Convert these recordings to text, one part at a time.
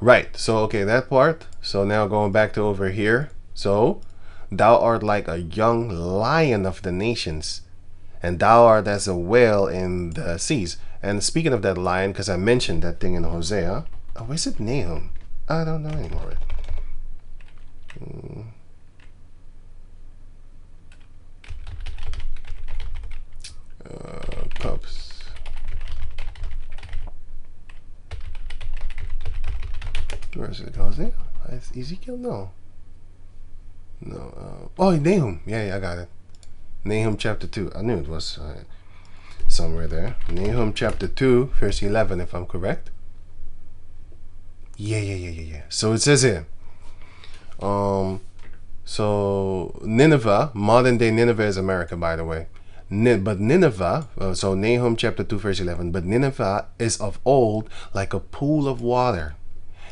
Right. So okay, that part. So now going back to over here. So thou art like a young lion of the nations, and thou art as a whale in the seas. And speaking of that lion, because I mentioned that thing in Hosea. Oh, is it Nahum? I don't know anymore. Cups. Where is it? Hosea? Ezekiel? No. No. Oh, Nahum. Yeah, I got it. Nahum chapter 2. I knew it was somewhere there. Nahum chapter 2, verse 11, if I'm correct. Yeah. So it says here. So Nineveh, modern day Nineveh is America, by the way. But Nineveh, so Nahum chapter 2, verse 11, but Nineveh is of old like a pool of water.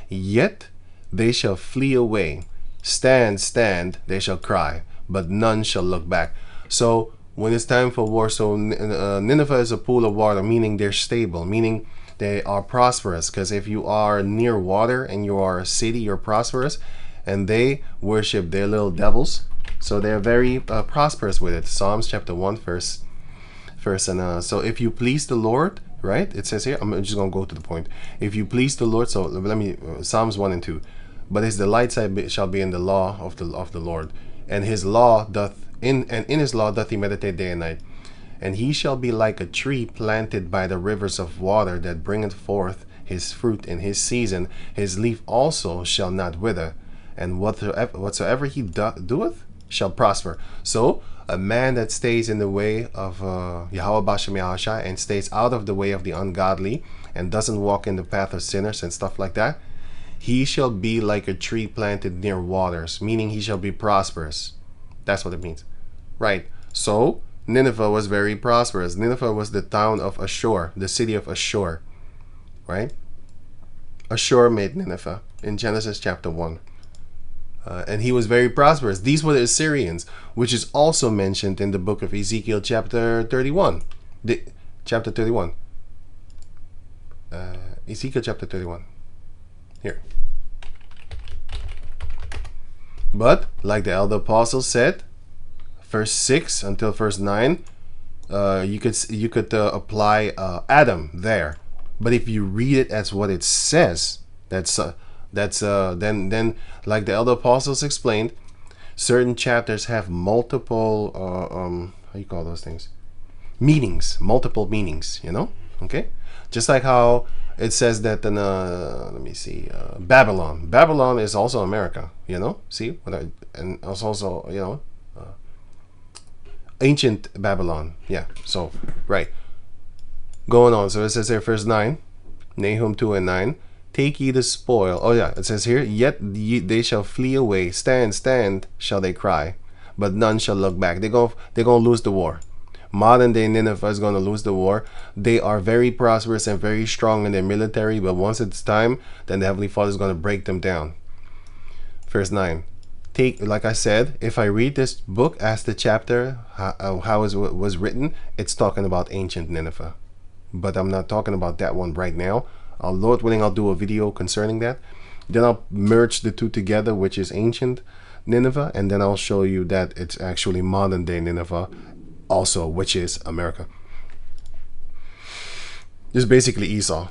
Yet they shall flee away. Stand, stand, they shall cry, but none shall look back. So when it's time for war, so Nineveh is a pool of water, meaning they're stable, meaning they are prosperous. Because if you are near water and you are a city, you're prosperous. And they worship their little devils. So they're very prosperous with it. Psalms chapter 1, verse. And so if you please the Lord, right? It says here, I'm just going to go to the point. If you please the Lord, so let me, Psalms 1 and 2. But his delight shall be in the law of the Lord, and his law in his law doth he meditate day and night. And he shall be like a tree planted by the rivers of water, that bringeth forth his fruit in his season. His leaf also shall not wither, and whatsoever he doeth shall prosper. So a man that stays in the way of Yahweh Bashem Yahushua, and stays out of the way of the ungodly, and doesn't walk in the path of sinners and stuff like that, he shall be like a tree planted near waters, meaning he shall be prosperous. That's what it means. Right. So Nineveh was very prosperous. Nineveh was the town of Ashur, the city of Ashur. Right? Ashur made Nineveh in Genesis chapter 1. And he was very prosperous. These were the Assyrians, which is also mentioned in the book of Ezekiel chapter 31. Chapter 31. Ezekiel chapter 31. Here. But, like the elder apostle said, verse 6 until verse 9, you could apply Adam there. But if you read it as what it says, then like the elder apostles explained, certain chapters have multiple how you call those things, multiple meanings, okay, just like how it says that in let me see, Babylon is also America, see, and it's also ancient Babylon, yeah. So right, going on, so it says here verse 9, Nahum 2 and 9, take ye the spoil. Oh yeah, it says here, yet they shall flee away. Stand, stand, shall they cry, but none shall look back. They're gonna lose the war. Modern day Nineveh is gonna lose the war. They are very prosperous and very strong in their military, but once it's time, then the Heavenly Father is gonna break them down. Verse 9. Like I said, if I read this book as the chapter, how it was written, it's talking about ancient Nineveh. But I'm not talking about that one right now. Lord willing, I'll do a video concerning that. Then I'll merge the two together, which is ancient Nineveh, and then I'll show you that it's actually modern day Nineveh also, which is America. It's basically Esau,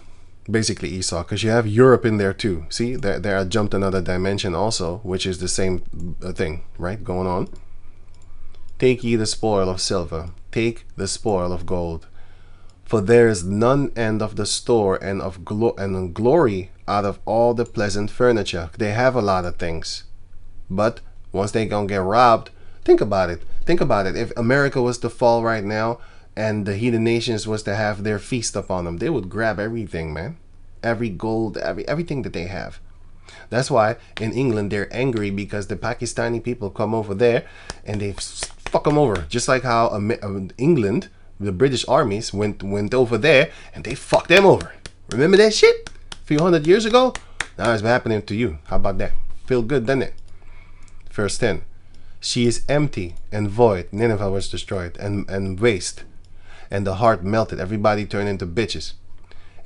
because you have Europe in there too. See, there I jumped another dimension also, which is the same thing, right, going on. Take ye the spoil of silver, take the spoil of gold, for there is none end of the store and of glory out of all the pleasant furniture. They have a lot of things, but once they gonna get robbed, think about it. If America was to fall right now and the heathen nations was to have their feast upon them, they would grab everything, man. Every gold, everything that they have. That's why in England they're angry, because the Pakistani people come over there and they fuck them over. Just like how England, the British armies went over there and they fucked them over. Remember that shit? A few hundred years ago? Now it's happening to you. How about that? Feel good, doesn't it? Verse 10. She is empty and void. Nineveh was destroyed and waste. And the heart melted. Everybody turned into bitches.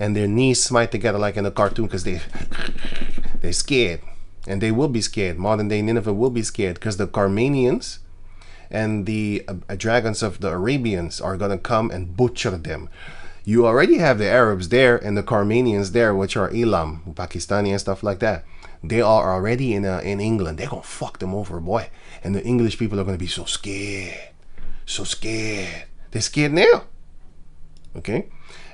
and their knees smite together like in a cartoon because they're scared, and they will be scared. Modern day Nineveh will be scared because the Carmanians and the dragons of the Arabians are gonna come and butcher them. You already have the Arabs there and the Carmanians there, which are Elam, Pakistani and stuff like that. They are already in England. They're gonna fuck them over, boy. And the English people are gonna be so scared, so scared. They're scared now. Okay,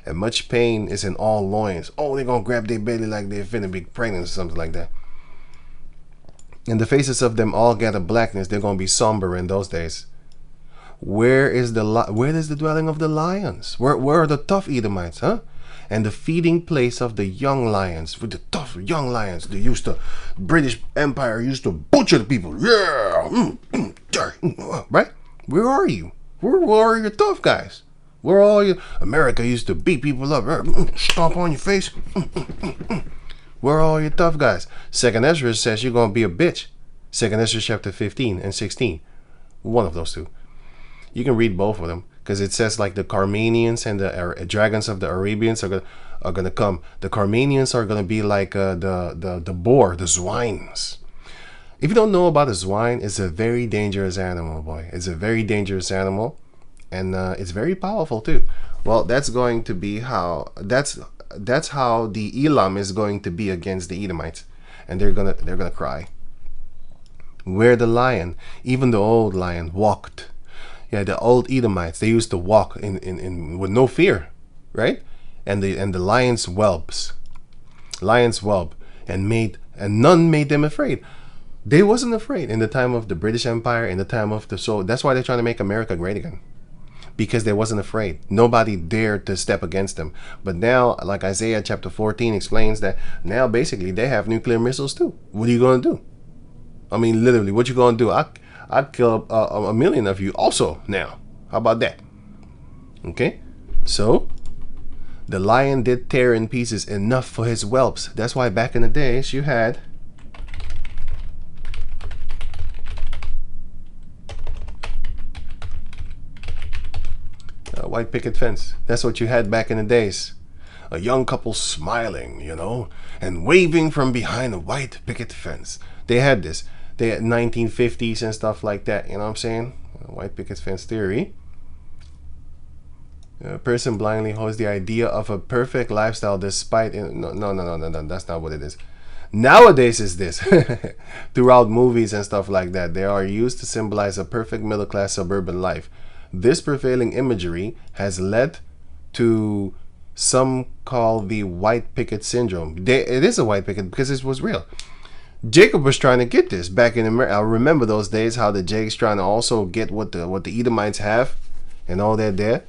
and much pain is in all loins. Oh, they're gonna grab their belly like they're finna be pregnant or something like that. And the faces of them all gather blackness. They're gonna be somber in those days. Where is the dwelling of the lions? Where are the tough Edomites, huh? And the feeding place of the young lions, with the tough young lions. British Empire used to butcher the people. Yeah, right? Where are you? Where are your tough guys? Where are you? America used to beat people up, stomp on your face. Where are all your tough guys? Second Ezra says you're gonna be a bitch. Second Ezra chapter 15 and 16. One of those two. You can read both of them because it says like the Carmanians and the dragons of the Arabians are gonna come. The Carmanians are gonna be like the boar, the swines. If you don't know about a swine, it's a very dangerous animal, boy. It's a very dangerous animal, and it's very powerful too. Well, that's going to be how that's how the Elam is going to be against the Edomites, and they're gonna cry. Where the lion, even the old lion, walked. Yeah, the old Edomites, they used to walk in with no fear, right? And the lions whelps, and none made them afraid. They wasn't afraid in the time of the British Empire, in the time of so that's why they're trying to make America great again, because they wasn't afraid. Nobody dared to step against them. But now, like Isaiah chapter 14 explains, that now basically they have nuclear missiles too. What are you gonna do? I mean, literally, what you gonna do? I'd kill a million of you also now. How about that? Okay, so the lion did tear in pieces enough for his whelps. That's why back in the days you had a white picket fence. That's what you had back in the days. A young couple smiling, and waving from behind a white picket fence. They had this. They had 1950s and stuff like that. You know what I'm saying? White picket fence theory. A person blindly holds the idea of a perfect lifestyle despite... No. That's not what it is. Nowadays is this. Throughout movies and stuff like that, they are used to symbolize a perfect middle-class suburban life. This prevailing imagery has led to some call the white picket syndrome. It is a white picket because it was real. Jacob was trying to get this back in America. I remember those days how the Jake's trying to also get what the Edomites have and all that there.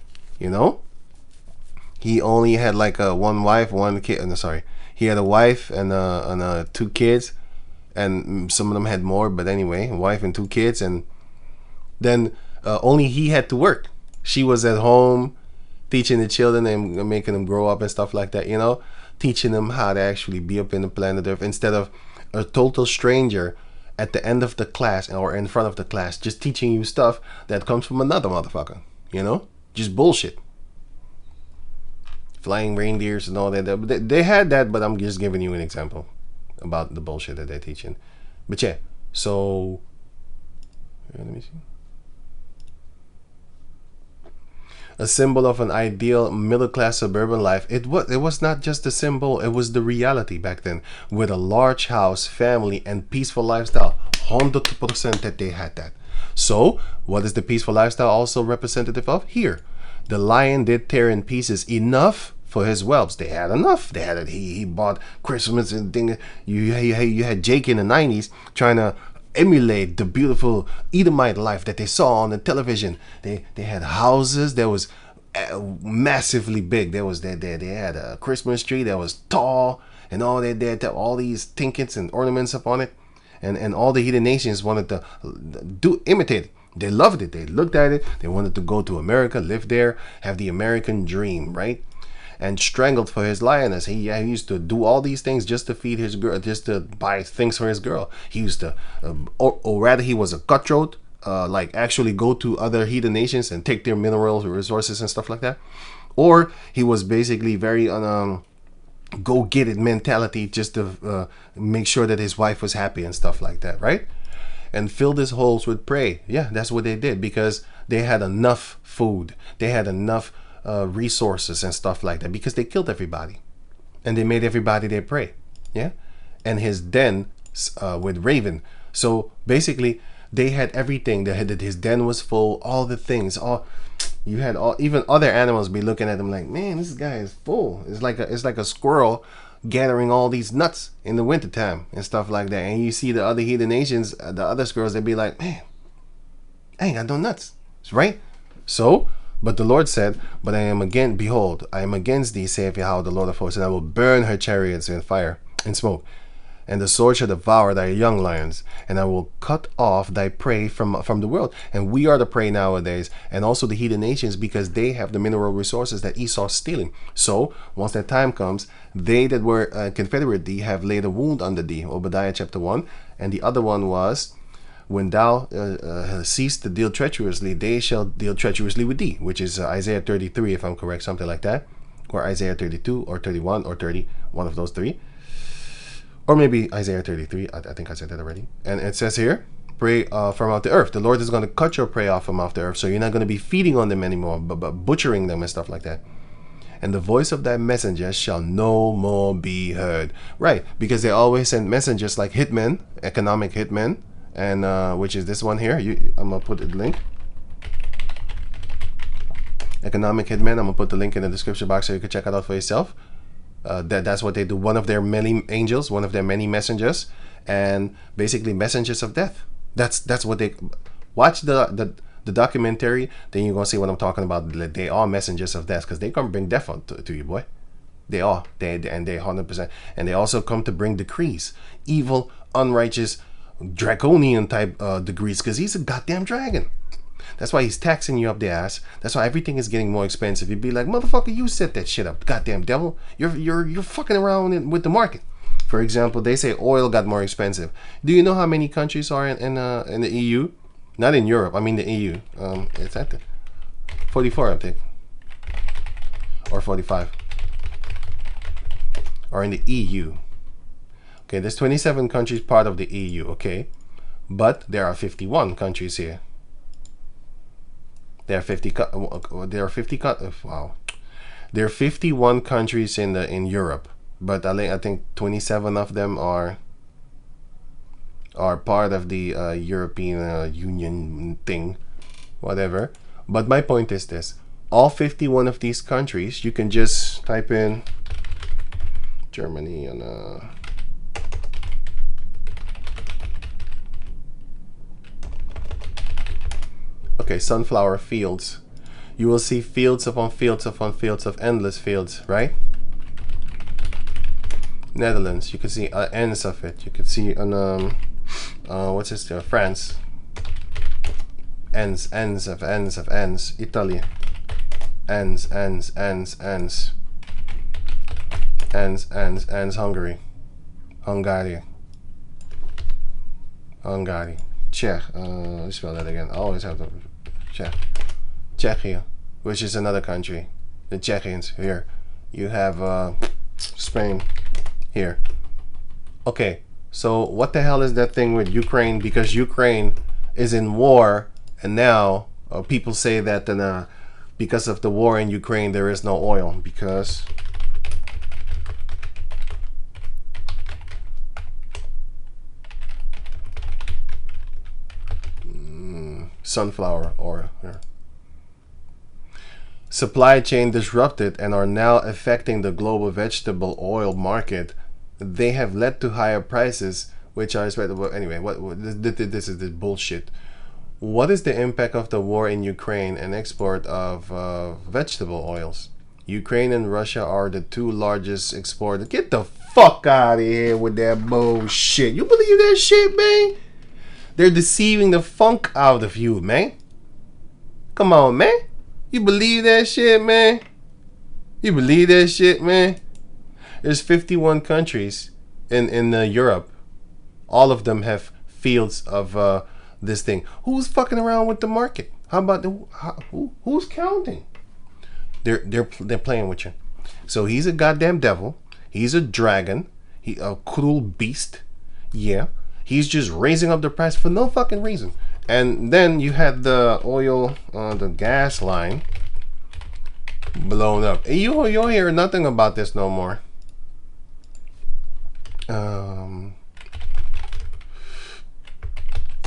He only had like one wife, one kid. No, sorry, he had a wife and 2 kids, and some of them had more. But anyway, a wife and 2 kids, and then only he had to work. She was at home teaching the children and making them grow up and stuff like that. Teaching them how to actually be up in the planet Earth instead of a total stranger at the end of the class or in front of the class just teaching you stuff that comes from another motherfucker. Just bullshit. Flying reindeers and all that. They had that, but I'm just giving you an example about the bullshit that they're teaching. But yeah, so let me see. A symbol of an ideal middle-class suburban life. It was not just a symbol, it was the reality back then, with a large house, family, and peaceful lifestyle. 100% that they had that. So, what is the peaceful lifestyle also representative of? Here, the lion did tear in pieces enough for his whelps. They had enough. They had it. He bought Christmas and thing. You had Jake in the 90s trying to emulate the beautiful Edomite life that they saw on the television. They had houses that was massively big. They had a Christmas tree that was tall and all that. They had all these trinkets and ornaments upon it, and all the heathen nations wanted to imitate it. They loved it. They looked at it. They wanted to go to America, live there, have the American dream, right? And strangled for his lioness. He used to do all these things just to feed his girl, just to buy things for his girl. He used to, or rather, he was a cutthroat, like actually go to other heathen nations and take their minerals, resources, and stuff like that. Or he was basically very go get it mentality just to make sure that his wife was happy and stuff like that, right? And filled his holes with prey. Yeah, that's what they did because they had enough food. They had enough resources and stuff like that because they killed everybody and they made everybody their prey. Yeah, and his den with Raven. So basically, they had everything. They had his den was full. All the things. All you had. All even other animals be looking at him like, man, this guy is full. It's like a squirrel gathering all these nuts in the wintertime and stuff like that. And you see the other heathen nations, the other squirrels, they be like, man, I ain't got no nuts, right? So, but the Lord said, but I am again, behold, I am against thee, saith Yahweh, the Lord of hosts, and I will burn her chariots in fire and smoke, and the sword shall devour thy young lions, and I will cut off thy prey from the world. And we are the prey nowadays, and also the heathen nations, because they have the mineral resources that Esau's stealing. So once that time comes, they that were confederate thee have laid a wound under thee. Obadiah chapter 1. And the other one was, when thou cease to deal treacherously, they shall deal treacherously with thee, which is Isaiah 33, if I'm correct, something like that, or Isaiah 32 or 31 or 30, one of those three. Or maybe Isaiah 33. I think I said that already. And it says here, prey from off the earth. The Lord is going to cut your prey off from off the earth. So you're not going to be feeding on them anymore, but butchering them and stuff like that. And the voice of thy messengers shall no more be heard. Right, because they always send messengers like Hitman, economic Hitman, and which is this one here. I'm going to put the link. Economic Hitman. I'm going to put the link in the description box so you can check it out for yourself. That's what they do. One of their many angels, one of their many messengers, and basically messengers of death. That's what they watch the documentary. Then you're gonna see what I'm talking about. They are messengers of death because they come bring death to you, boy. They are. They 100%, and they also come to bring decrees, evil, unrighteous, draconian type decrees, because he's a goddamn dragon. That's why he's taxing you up the ass. That's why everything is getting more expensive. You'd be like, motherfucker, you set that shit up, goddamn devil. You're fucking around with the market. For example, they say oil got more expensive. Do you know how many countries are in the EU? Not in Europe. I mean the EU. It's at the 44, I think, or 45, or in the EU. Okay, there's 27 countries part of the EU. Okay, but there are 51 countries here. There are 50. Wow. There are 51 countries in Europe, but I think 27 of them are part of the European Union thing, whatever. But my point is this: all 51 of these countries, you can just type in Germany and okay, sunflower fields. You will see fields upon fields upon fields of endless fields, right? Netherlands, you can see ends of it. You can see on what's this? France. Ends of ends. Italy. Ends. Hungary. Czech. Let's spell that again. I always have to. Czechia, which is another country. The Czechians here. You have Spain here. Okay, so what the hell is that thing with Ukraine? Because Ukraine is in war, and now people say that because of the war in Ukraine there is no oil because sunflower oil here. Supply chain disrupted and are now affecting the global vegetable oil market. They have led to higher prices, which are expected. Anyway, this is this bullshit. What is the impact of the war in Ukraine and export of vegetable oils? Ukraine and Russia are the two largest exporters. Get the fuck out of here with that bullshit. You believe that shit, man? They're deceiving the funk out of you, man. Come on, man. You believe that shit, man? You believe that shit, man? There's 51 countries in Europe. All of them have fields of this thing. Who's fucking around with the market? How about who's counting? They're playing with you. So he's a goddamn devil. He's a dragon. He a cruel beast. Yeah. He's just raising up the price for no fucking reason. And then you had the oil, the gas line blown up. You'll hear nothing about this no more.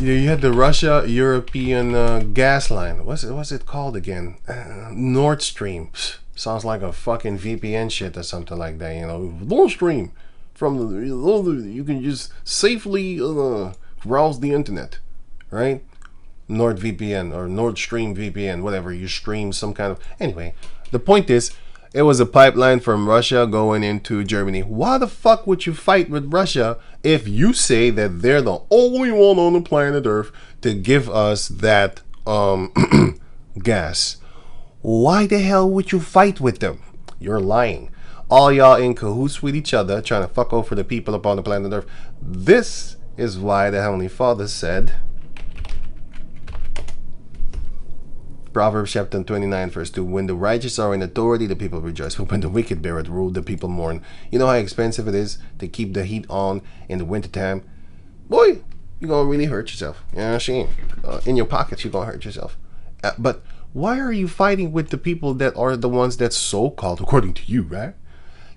You had the Russia European gas line. What's it called again? Nord Stream. Sounds like a fucking VPN shit or something like that. You know, Nord Stream. From you can just safely browse the internet, right? NordVPN or Nord Stream VPN, whatever. You stream some kind of. Anyway, the point is, it was a pipeline from Russia going into Germany. Why the fuck would you fight with Russia if you say that they're the only one on the planet Earth to give us that gas? Why the hell would you fight with them? You're lying. All y'all in cahoots with each other, trying to fuck over the people upon the planet Earth. This is why the Heavenly Father said, Proverbs chapter 29 verse 2, when the righteous are in authority, the people rejoice. But when the wicked beareth rule, the people mourn. You know how expensive it is to keep the heat on in the wintertime? Boy, you're going to really hurt yourself. You know what I'm saying? In your pockets, you're going to hurt yourself. But why are you fighting with the people that are the ones that so-called, according to you, right,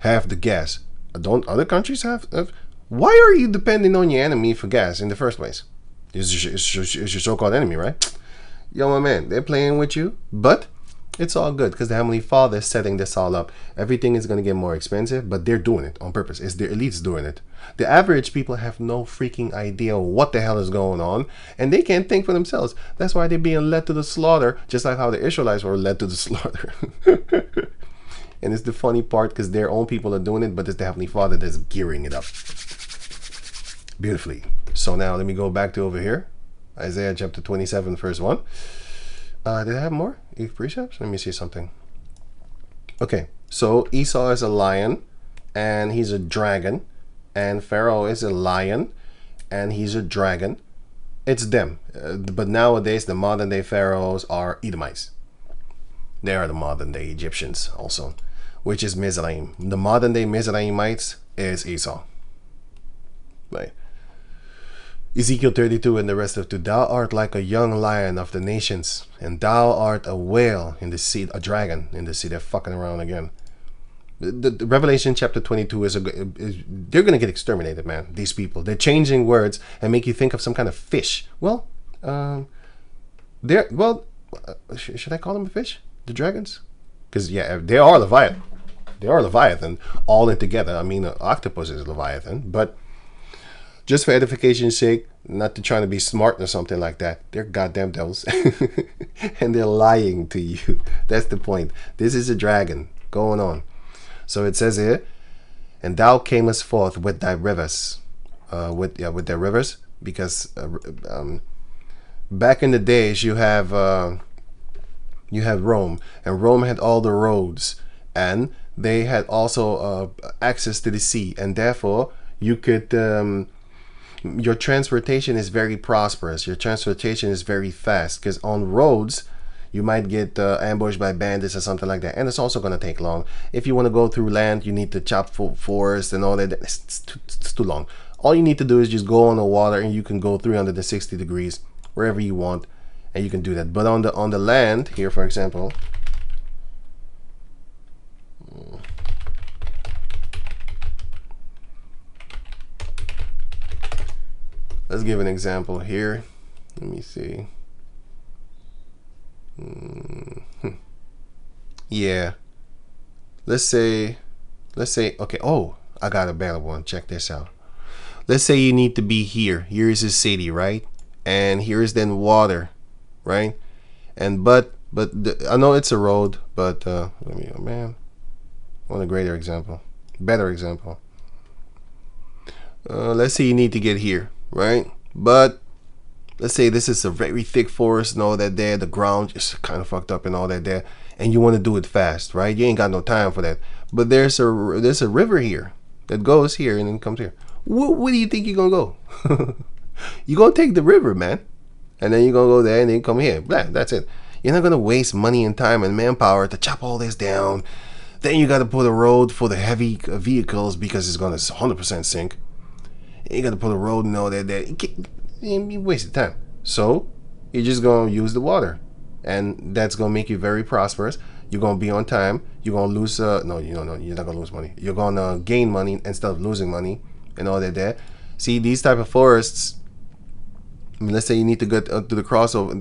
have the gas? Don't other countries have? Why are you depending on your enemy for gas in the first place? It's your so-called enemy, right? Yo, my man, they're playing with you, but it's all good because the Heavenly Father is setting this all up. Everything is going to get more expensive, but they're doing it on purpose. It's the elites doing it. The average people have no freaking idea what the hell is going on, and they can't think for themselves. That's why they're being led to the slaughter, just like how the Israelites were led to the slaughter. And it's the funny part because their own people are doing it, but it's the Heavenly Father that's gearing it up beautifully. So now let me go back to over here. Isaiah chapter 27 verse 1. Did I have more precepts? Let me see something. Okay, so Esau is a lion and he's a dragon, and Pharaoh is a lion and he's a dragon. It's them. But nowadays the modern day pharaohs are Edomites. They are the modern day Egyptians also, which is Mizraim. The modern day Mizraimites is Esau. Right. Ezekiel 32 and the rest of 2. Thou art like a young lion of the nations, and thou art a whale in the sea, a dragon in the sea. They're fucking around again. The Revelation chapter 22 is they're gonna get exterminated, man. These people, they're changing words and make you think of some kind of fish. Well, should I call them a fish? The dragons? Because yeah, they are Leviathan. They are Leviathan all in together. I mean, octopus is Leviathan, but just for edification's sake, not to try to be smart or something like that. They're goddamn devils. And they're lying to you. That's the point. This is a dragon going on. So it says here, and thou camest forth with thy rivers. With their rivers. Because back in the days you have Rome. And Rome had all the roads. And they had also access to the sea. And therefore you could... your transportation is very prosperous. Your transportation is very fast, because on roads you might get ambushed by bandits or something like that, and it's also going to take long. If you want to go through land, you need to chop forest and all that. It's too long. All you need to do is just go on the water, and you can go 360 degrees wherever you want, and you can do that. But on the land here, for example, let's give an example here. Let me see. Yeah. Let's say, okay. Oh, I got a better one. Check this out. Let's say you need to be here. Here is a city, right? And here is then water, right? And but I know it's a road, but let me, oh man, I want a greater example, better example. Let's say you need to get here, right? But let's say this is a very thick forest and all that there, the ground is kind of fucked up and all that there, and you want to do it fast, right? You ain't got no time for that. But there's a river here that goes here and then comes here. Where do you think you're gonna go? You're gonna take the river, man, and then you're gonna go there and then come here. Blah, that's it. You're not gonna waste money and time and manpower to chop all this down, Then you got to put a road for the heavy vehicles because it's gonna 100% sink. You got to put a road and all that. You wasted time. So you're just gonna use the water, and that's gonna make you very prosperous. You're gonna be on time. You're gonna lose. No, you're not gonna lose money. You're gonna gain money instead of losing money, and all that. There. See, these type of forests. I mean, let's say you need to get to the crossover.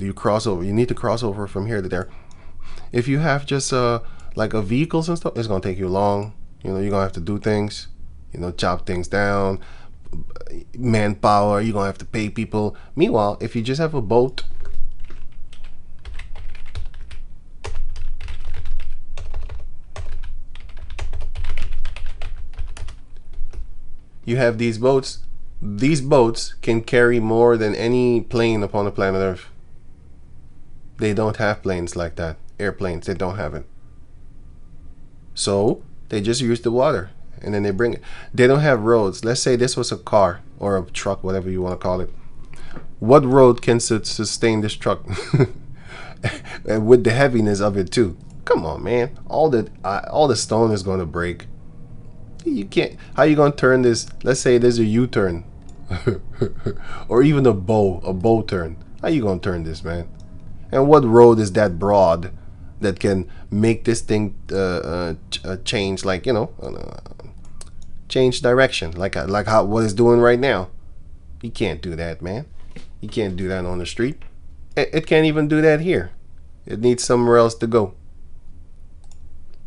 You crossover. You need to cross over from here to there. If you have just like vehicles and stuff, it's gonna take you long. You're gonna have to do things. Chop things down. Manpower. You're gonna have to pay people. Meanwhile, if you just have a boat. You have these boats. These boats can carry more than any plane upon the planet Earth. They don't have planes like that. Airplanes, they don't have it. So they just use the water, and then they bring it. They don't have roads. Let's say this was a car or a truck, whatever you want to call it. What road can sustain this truck? And with the heaviness of it too. Come on, man. All the stone is going to break. You can't. How you gonna turn this? Let's say there's a U-turn, or even a bow turn. How you gonna turn this, man? And what road is that broad that can make this thing change, like change direction, like how what it's doing right now? You can't do that, man. You can't do that on the street. It can't even do that here. It needs somewhere else to go.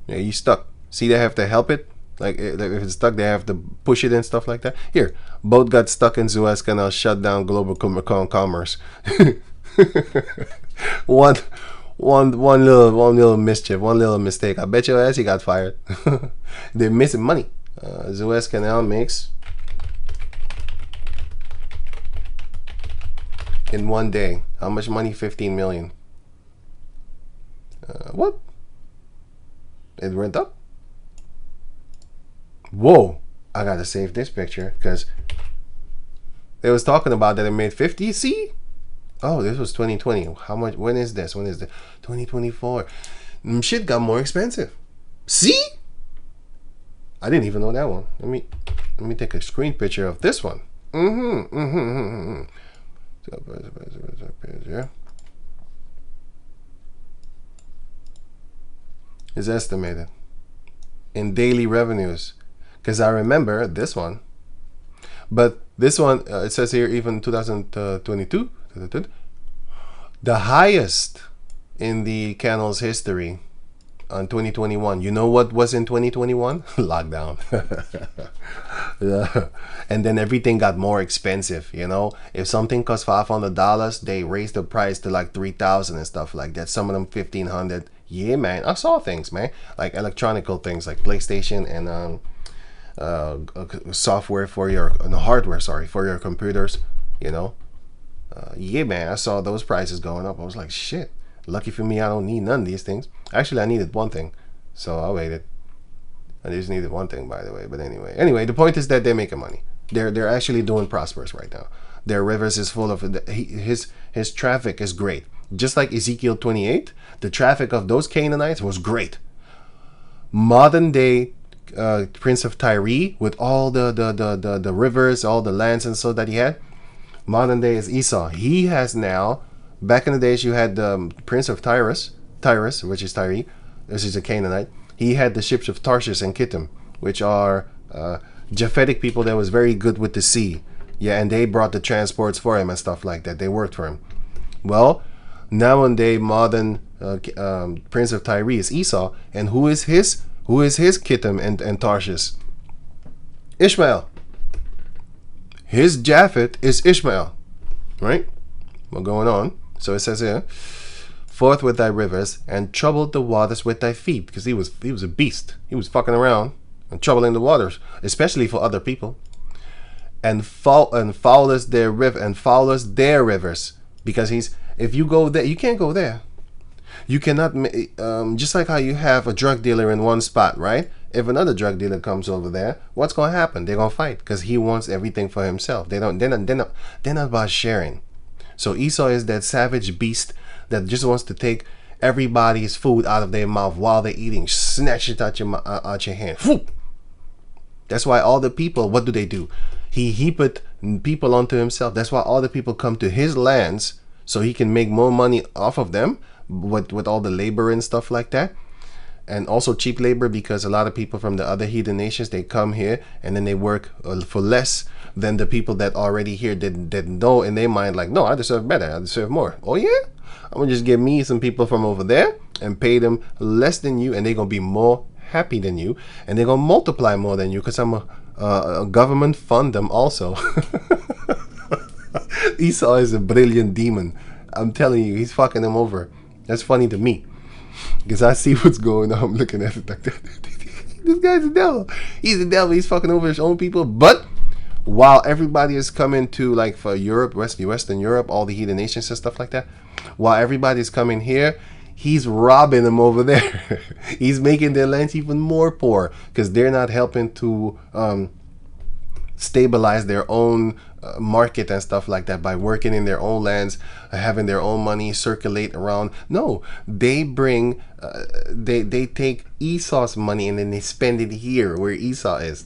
Yeah, you stuck. See, they have to help it. Like if it's stuck, they have to push it and stuff like that. Here, boat got stuck in Suez Canal, shut down global commerce. one little mischief, one little mistake. I bet your ass he got fired. They're missing money. Suez Canal makes in one day how much money? 15 million. What? It went up. Whoa, I gotta save this picture because they was talking about that it made 50. See? Oh, this was 2020. How much? When is this? 2024. Shit got more expensive. See? I didn't even know that one. Let me take a screen picture of this one. Yeah. Is estimated in daily revenues. Because I remember this one, but this one it says here even 2022, the highest in the canal's history on 2021. You know what was in 2021? Lockdown. Yeah. And then everything got more expensive. If something costs $500, they raised the price to like 3,000 and stuff like that. Some of them 1,500. Yeah, man. I saw things, man, like electronical things like PlayStation and software for your hardware, for your computers. Yeah, man, I saw those prices going up. I was like, shit, lucky for me, I don't need none of these things. Actually, I needed one thing, so I waited. I just needed one thing, by the way. But anyway, the point is that they're making money. They're actually doing prosperous right now. Their rivers is full of his traffic is great. Just like Ezekiel 28, the traffic of those Canaanites was great. Modern day Prince of Tyre, with all the rivers, all the lands and so that he had. Modern day is Esau. He has now. Back in the days, you had the Prince of Tyrus, which is Tyre. This is a Canaanite. He had the ships of Tarshish and Kittim, which are Japhetic people that was very good with the sea. Yeah, and they brought the transports for him and stuff like that. They worked for him. Well, nowadays, modern Prince of Tyre is Esau, and who is his Kittim and Tarshish? Ishmael. His Japhet is Ishmael, right? What's going on? So it says here, forth with thy rivers and troubled the waters with thy feet, because he was a beast. He was fucking around and troubling the waters, especially for other people. And foulest their rivers, because if you go there, you can't go there. You cannot, just like how you have a drug dealer in one spot, right? If another drug dealer comes over there, what's going to happen? They're going to fight because he wants everything for himself. They're not about sharing. So Esau is that savage beast that just wants to take everybody's food out of their mouth while they're eating. Snatch it out your hand. Whoop. That's why all the people, what do? He put people onto himself. That's why all the people come to his lands so he can make more money off of them with all the labor and stuff like that. And also cheap labor, because a lot of people from the other heathen nations, they come here and then they work for less than the people that already here that know in their mind, like, no, I deserve better, I deserve more. Oh yeah, I'm gonna just give me some people from over there and pay them less than you, and they're gonna be more happy than you, and they're gonna multiply more than you, because I'm a government fund them also. Esau is a brilliant demon. I'm telling you, he's fucking them over. That's funny to me, because I see what's going on. I'm looking at it like that. This guy's a devil. He's a devil. He's fucking over his own people. But while everybody is coming to, like, for Europe, Western Europe, all the heathen nations and stuff like that, while everybody's coming here, he's robbing them over there. He's making their lands even more poor, because they're not helping to stabilize their own market and stuff like that by working in their own lands, having their own money circulate around. No, they bring they take Esau's money and then they spend it here where Esau is.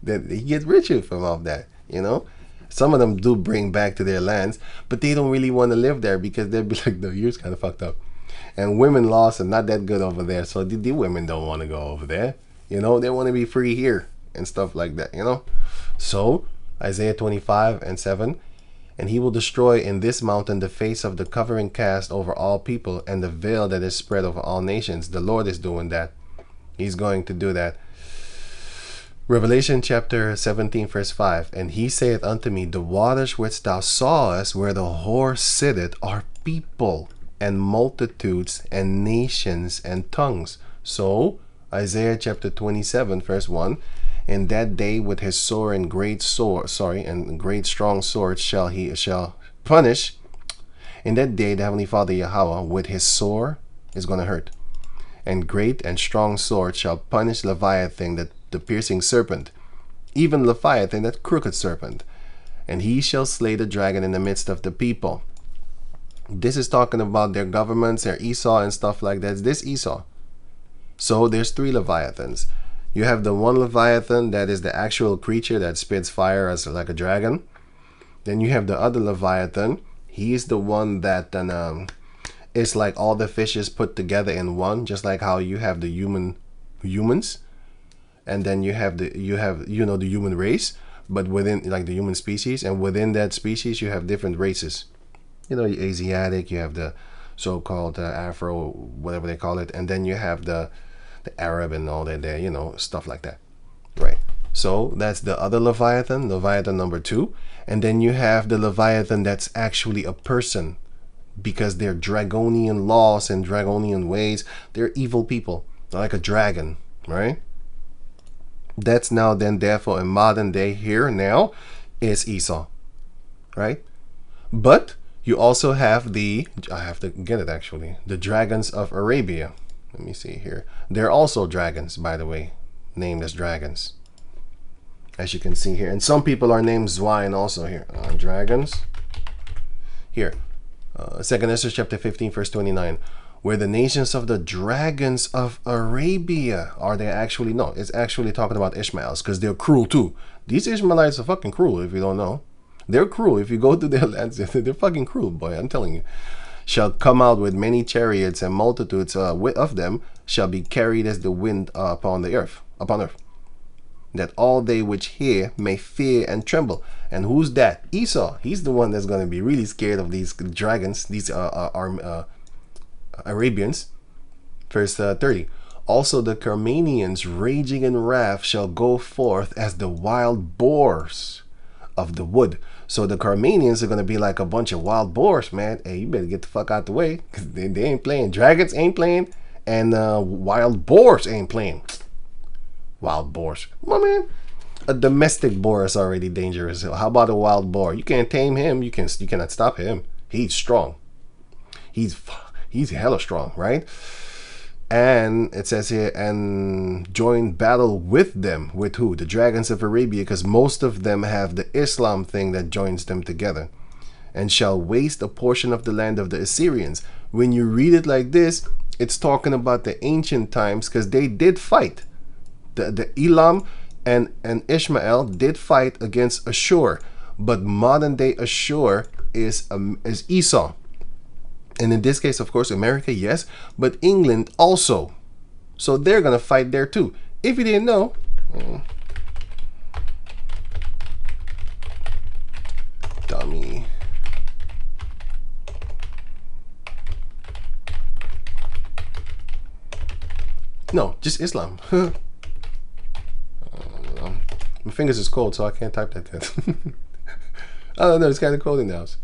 That he gets richer from all that, you know. Some of them do bring back to their lands, but they don't really want to live there, because they'll be like, no, yours kind of fucked up, and women laws are not that good over there, so the women don't want to go over there, you know. They want to be free here and stuff like that, you know. So Isaiah 25:7, and he will destroy in this mountain the face of the covering cast over all people, and the veil that is spread over all nations. The Lord is doing that. He's going to do that. Revelation chapter 17:5, and he saith unto me, the waters which thou sawest where the whore sitteth are people and multitudes and nations and tongues. So Isaiah chapter 27:1, in that day with his sword and great strong sword shall punish. In that day the Heavenly Father Yahweh with his sword is going to hurt, and great and strong sword shall punish Leviathan, that the piercing serpent, even Leviathan, that crooked serpent, and he shall slay the dragon in the midst of the people. This is talking about their governments, their Esau and stuff like that. It's this Esau. So there's 3 Leviathans. You have the one Leviathan that is the actual creature that spits fire as like a dragon. Then you have the other Leviathan. He's the one that it's like all the fishes put together in one, just like how you have the humans, and then you have the human race, but within, like, the human species, and within that species you have different races. You know, Asiatic, you have the so-called Afro, whatever they call it, and then you have the Arab and all that there, you know, stuff like that, right? So that's the other Leviathan number 2. And then you have the Leviathan that's actually a person, because they're draconian laws and draconian ways. They're evil people, like a dragon, right? That's now then, therefore, in modern day here now is Esau, right? But you also have I have to get it actually, the dragons of Arabia. Let me see here. They're also dragons, by the way, named as dragons, as you can see here. And some people are named Zwine also here. Dragons. Here, 2nd Ezra chapter 15:29, where the nations of the dragons of Arabia are they actually? No, it's actually talking about Ishmaels, because they're cruel too. These Ishmaelites are fucking cruel, if you don't know. They're cruel. If you go to their lands, they're fucking cruel, boy, I'm telling you. Shall come out with many chariots, and multitudes of them shall be carried as the wind upon earth, that all they which hear may fear and tremble. And who's that? Esau. He's the one that's going to be really scared of these dragons, these Arabians. Verse 30. Also the Carmanians, raging in wrath, shall go forth as the wild boars of the wood. So the Carmanians are going to be like a bunch of wild boars, man. Hey, you better get the fuck out the way, because they ain't playing. Dragons ain't playing, and wild boars ain't playing. Wild boars. Well, man, a domestic boar is already dangerous. How about a wild boar? You can't tame him. You cannot stop him. He's strong. He's hella strong, right? And it says here, and join battle with them. With who? The dragons of Arabia, because most of them have the Islam thing that joins them together. and shall waste a portion of the land of the Assyrians. When you read it like this, it's talking about the ancient times, because they did fight. The Elam and Ishmael did fight against Ashur, but modern day Ashur is Esau. And in this case, of course, America, yes, but England also. So they're going to fight there too. If you didn't know, dummy. No, just Islam. My fingers is cold, so I can't type that yet. Oh no, it's kind of cold in the house.